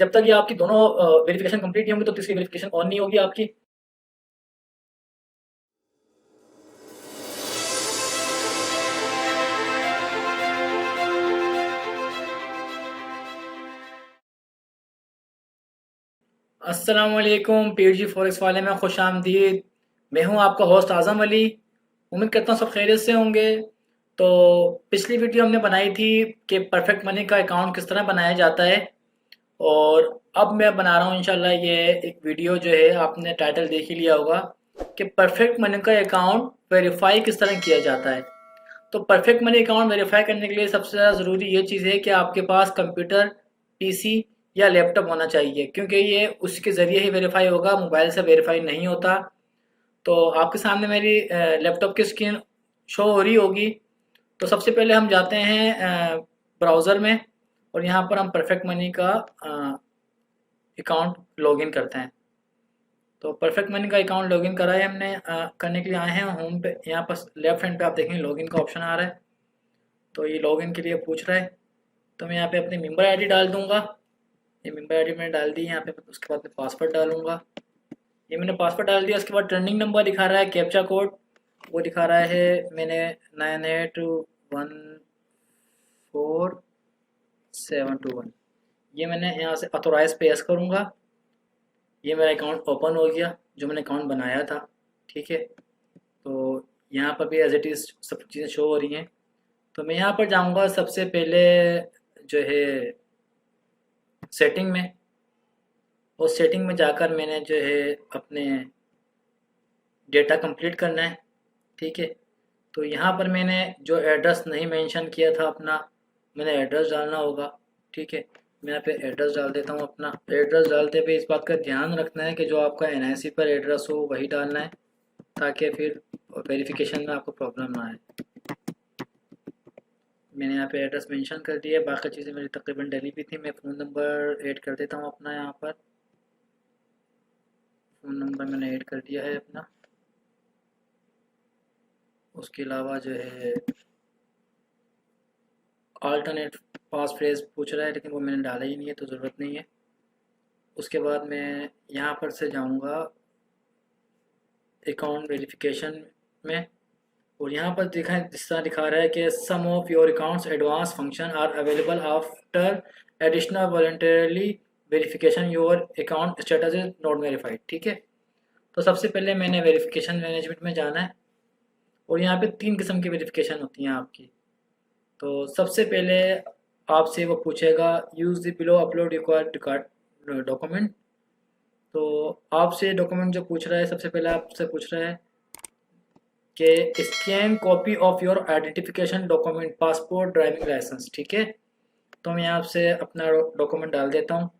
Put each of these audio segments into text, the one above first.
जब तक ये आपकी दोनों वेरिफिकेशन कंप्लीट नहीं होंगी तो तीसरी वेरिफिकेशन ऑन नहीं होगी आपकी। अस्सलाम वालेकुम पीएचजी फॉरेक्स वाले में खुश आमदीद। मैं हूं आपका होस्ट आज़म अली। उम्मीद करता हूं सब खैरियत से होंगे। तो पिछली वीडियो हमने बनाई थी कि परफेक्ट मनी का अकाउंट किस तरह बनाया जाता है, और अब मैं बना रहा हूं इंशाल्लाह ये एक वीडियो जो है, आपने टाइटल देख ही लिया होगा कि परफेक्ट मनी का अकाउंट वेरीफाई किस तरह किया जाता है। तो परफेक्ट मनी अकाउंट वेरीफाई करने के लिए सबसे ज़्यादा ज़रूरी ये चीज़ है कि आपके पास कंप्यूटर, पीसी या लैपटॉप होना चाहिए, क्योंकि ये उसके ज़रिए ही वेरीफाई होगा, मोबाइल से वेरीफाई नहीं होता। तो आपके सामने मेरी लैपटॉप की स्क्रीन शो हो रही होगी। तो सबसे पहले हम जाते हैं ब्राउज़र में, और यहाँ पर हम परफेक्ट मनी का अकाउंट लॉगिन करते हैं। तो परफेक्ट मनी का अकाउंट लॉगिन करा है हमने। करने के लिए आए हैं होम पे। यहाँ पर लेफ्ट हैंड पे आप देखेंगे लॉगिन का ऑप्शन आ रहा है। तो ये लॉगिन के लिए पूछ रहा है, तो मैं यहाँ पे अपनी मेंबर आईडी डाल दूंगा। ये मेंबर आईडी मैंने डाल दी यहाँ पे। उसके बाद मैं पासवर्ड डालूंगा। ये मैंने पासवर्ड डाल दिया। उसके बाद टर्निंग नंबर दिखा रहा है, कैप्चा कोड वो दिखा रहा है मैंने 981471। ये मैंने यहाँ से ऑथोराइज पे यस करूँगा। ये मेरा अकाउंट ओपन हो गया जो मैंने अकाउंट बनाया था। ठीक है, तो यहाँ पर भी एज इट इज़ सब चीज़ें शो हो रही हैं। तो मैं यहाँ पर जाऊँगा सबसे पहले जो है सेटिंग में। उस सेटिंग में जाकर मैंने जो है अपने डेटा कंप्लीट करना है। ठीक है, तो यहाँ पर मैंने जो एड्रेस नहीं मेंशन किया था अपना, मैंने एड्रेस डालना होगा। ठीक है, मैं यहाँ पे एड्रेस डाल देता हूँ अपना। एड्रेस डालते हुए इस बात का ध्यान रखना है कि जो आपका एनआईसी पर एड्रेस हो वही डालना है, ताकि फिर वेरिफिकेशन में आपको प्रॉब्लम ना आए। मैंने यहाँ पे एड्रेस मेंशन कर दिया। बाकी चीज़ें मेरी तकरीबन डली भी थी। मैं फ़ोन नंबर ऐड कर देता हूँ अपना। यहाँ पर फ़ोन नंबर मैंने ऐड कर दिया है अपना। उसके अलावा जो है अल्टरनेट पास फ्रेज पूछ रहा है, लेकिन वो मैंने डाला ही नहीं है तो ज़रूरत नहीं है। उसके बाद मैं यहाँ पर से जाऊँगा अकाउंट वेरिफिकेशन में, और यहाँ पर दिखा जिस तरह दिखा रहा है कि some of your accounts advance function are available after additional voluntarily verification your account status is not verified. ठीक है, तो सबसे पहले मैंने वेरिफिकेशन मैनेजमेंट में जाना है, और यहाँ पे 3 किस्म की वेरिफिकेशन होती हैं आपकी। तो सबसे पहले आपसे वो पूछेगा use the below upload record document. तो आपसे डॉक्यूमेंट जो पूछ रहा है, सबसे पहले आपसे पूछ रहा है कि scan copy of your identification document, passport, driving licence. ठीक है, तो मैं यहाँ से अपना डॉक्यूमेंट डाल देता हूँ।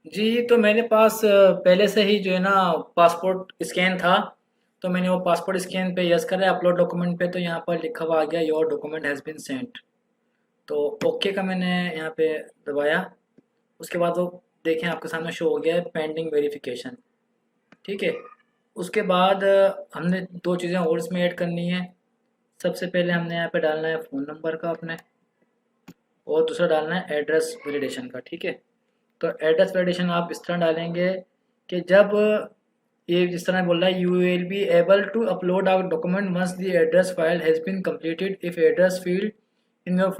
जी, तो मेरे पास पहले से ही जो है ना पासपोर्ट स्कैन था, तो मैंने वो पासपोर्ट स्कैन पे यस करा अपलोड डॉक्यूमेंट पे। तो यहाँ पर लिखा हुआ आ गया your document has been sent. तो ओके का मैंने यहाँ पे दबाया। उसके बाद वो देखें आपके सामने शो हो गया है पेंडिंग वेरिफिकेशन। ठीक है, उसके बाद हमने 2 चीज़ें और इसमें ऐड करनी है। सबसे पहले हमने यहाँ पे डालना है फ़ोन नंबर का अपने, और दूसरा डालना है एड्रेस वैलिडेशन का। ठीक है, तो एड्रेस वैलिडेशन आप इस तरह डालेंगे कि जब ये जिस तरह बोल रहा है you will be able to upload our document once the address file has been completed. If address field in your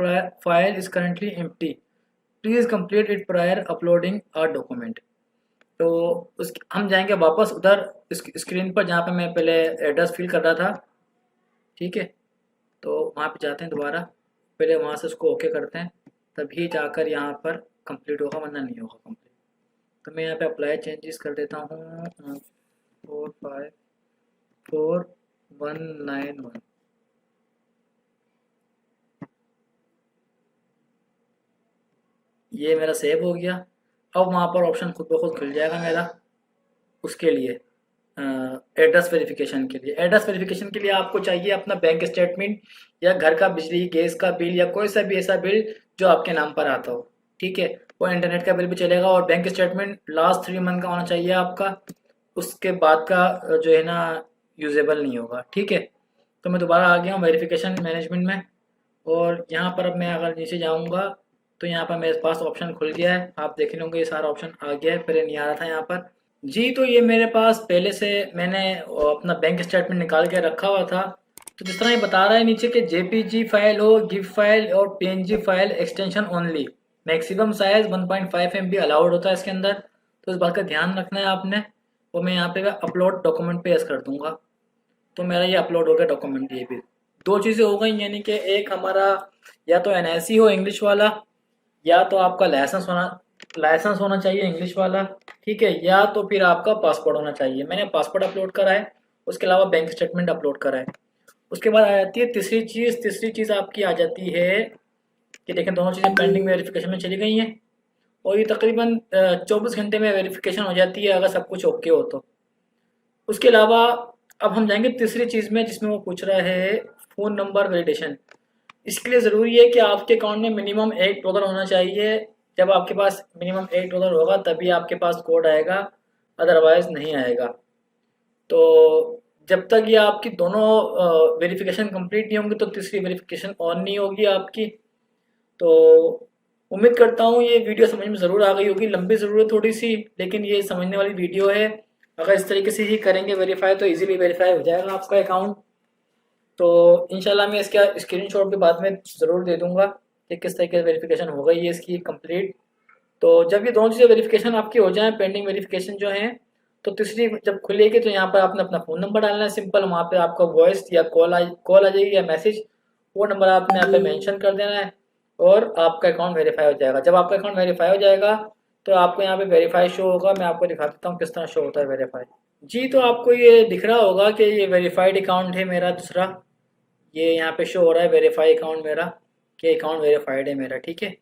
file is currently empty, please complete it prior uploading our document. तो उस हम जाएंगे वापस उधर screen पर जहाँ पे मैं पहले एड्रेस फिल कर रहा था। ठीक है, तो वहाँ पे जाते हैं दोबारा, पहले वहाँ से उसको ओके करते हैं, तभी जाकर यहाँ पर कंप्लीट होगा, वरना नहीं होगा कंप्लीट। तो मैं यहाँ पे अप्लाई चेंजेस कर देता हूँ 454191। ये मेरा सेव हो गया। अब वहाँ पर ऑप्शन खुद ब खुद खुल जाएगा मेरा उसके लिए, एड्रेस वेरिफिकेशन के लिए। एड्रेस वेरिफिकेशन के लिए आपको चाहिए अपना बैंक स्टेटमेंट, या घर का बिजली गैस का बिल, या कोई सा भी ऐसा बिल जो आपके नाम पर आता हो। ठीक है, वो इंटरनेट का बिल भी चलेगा, और बैंक स्टेटमेंट लास्ट 3 मंथ का होना चाहिए आपका। उसके बाद का जो है ना यूजेबल नहीं होगा। ठीक है, तो मैं दोबारा आ गया हूँ वेरिफिकेशन मैनेजमेंट में, और यहाँ पर अब मैं अगर नीचे जाऊँगा तो यहाँ पर मेरे पास ऑप्शन खुल गया है, आप देख लोगे ये सारा ऑप्शन आ गया है, पहले नहीं आ रहा था यहाँ पर। जी तो ये मेरे पास पहले से मैंने अपना बैंक स्टेटमेंट निकाल के रखा हुआ था। तो जिस तरह ये बता रहा है नीचे कि जेपीजी फाइल हो, गिफ फाइल और PNG file extension only, maximum size 1.5 MB allowed होता है इसके अंदर। तो इस बात का ध्यान रखना है आपने। और मैं यहाँ पे अपलोड डॉक्यूमेंट पे यस कर दूंगा। तो मेरा ये अपलोड हो गया डॉक्यूमेंट। ये भी दो चीज़ें हो गई, यानी कि एक हमारा या तो एनआईसी हो इंग्लिश वाला, या तो आपका लाइसेंस होना चाहिए इंग्लिश वाला, ठीक है, या तो फिर आपका पासपोर्ट होना चाहिए। मैंने पासपोर्ट अपलोड करा है, उसके अलावा बैंक स्टेटमेंट अपलोड करा है। उसके बाद आ जाती है तीसरी चीज़ आपकी आ जाती है कि देखें दोनों चीज़ें पेंडिंग वेरिफिकेशन में चली गई हैं, और ये तकरीबन 24 घंटे में वेरिफिकेशन हो जाती है अगर सब कुछ ओके हो तो। उसके अलावा अब हम जाएंगे तीसरी चीज़ में, जिसमें वो पूछ रहा है फ़ोन नंबर वैलिडेशन। इसके लिए ज़रूरी है कि आपके अकाउंट में मिनिमम $1 होना चाहिए। जब आपके पास मिनिमम $1 होगा तभी आपके पास कोड आएगा, अदरवाइज नहीं आएगा। तो जब तक ये आपकी दोनों वेरिफिकेशन कंप्लीट नहीं होंगी तो तीसरी वेरिफिकेशन ऑन नहीं होगी आपकी। तो उम्मीद करता हूँ ये वीडियो समझ में ज़रूर आ गई होगी। लंबी ज़रूर है थोड़ी सी, लेकिन ये समझने वाली वीडियो है। अगर इस तरीके से ही करेंगे वेरीफाई तो इजीली वेरीफाई हो जाएगा आपका अकाउंट। तो इंशाल्लाह मैं इसका स्क्रीनशॉट भी बाद में ज़रूर दे दूंगा कि किस तरीके से वेरिफिकेशन हो गई है इसकी कंप्लीट। तो जब ये दोनों चीज़ें वेरिफिकेशन आपकी हो जाए, पेंडिंग वेरिफिकेशन जो है, तो तीसरी जब खुलेगी तो यहाँ पर आपने अपना फ़ोन नंबर डालना है सिंपल। वहाँ पे आपका वॉइस या कॉल आ जाएगी या मैसेज, वो नंबर आपने यहाँ पे मेंशन कर देना है और आपका अकाउंट वेरीफाई हो जाएगा। जब आपका अकाउंट वेरीफाई हो जाएगा तो आपको यहाँ पे वेरीफाई शो होगा। मैं आपको दिखा देता हूँ किस तरह शो होता है वेरीफाई। जी तो आपको ये दिख रहा होगा कि ये वेरीफाइड अकाउंट है मेरा दूसरा, ये यहाँ पे शो हो रहा है वेरीफाई अकाउंट मेरा, कि अकाउंट वेरीफाइड है मेरा, ठीक है।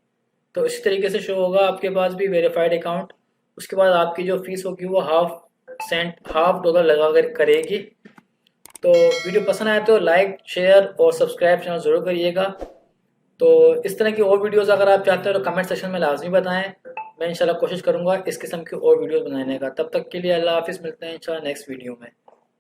तो इसी तरीके से शो होगा आपके पास भी वेरीफाइड अकाउंट। उसके बाद आपकी जो फीस होगी वो हाफ डॉलर लगा कर करेगी। तो वीडियो पसंद आए तो लाइक शेयर और सब्सक्राइब चैनल ज़रूर करिएगा। तो इस तरह की और वीडियोस अगर आप चाहते हो तो कमेंट सेक्शन में लाजमी बताएं। मैं इंशाल्लाह कोशिश करूँगा इस किस्म की और वीडियोस बनाने का। तब तक के लिए अल्लाह हाफिज़, मिलते हैं इंशाल्लाह नेक्स्ट वीडियो में।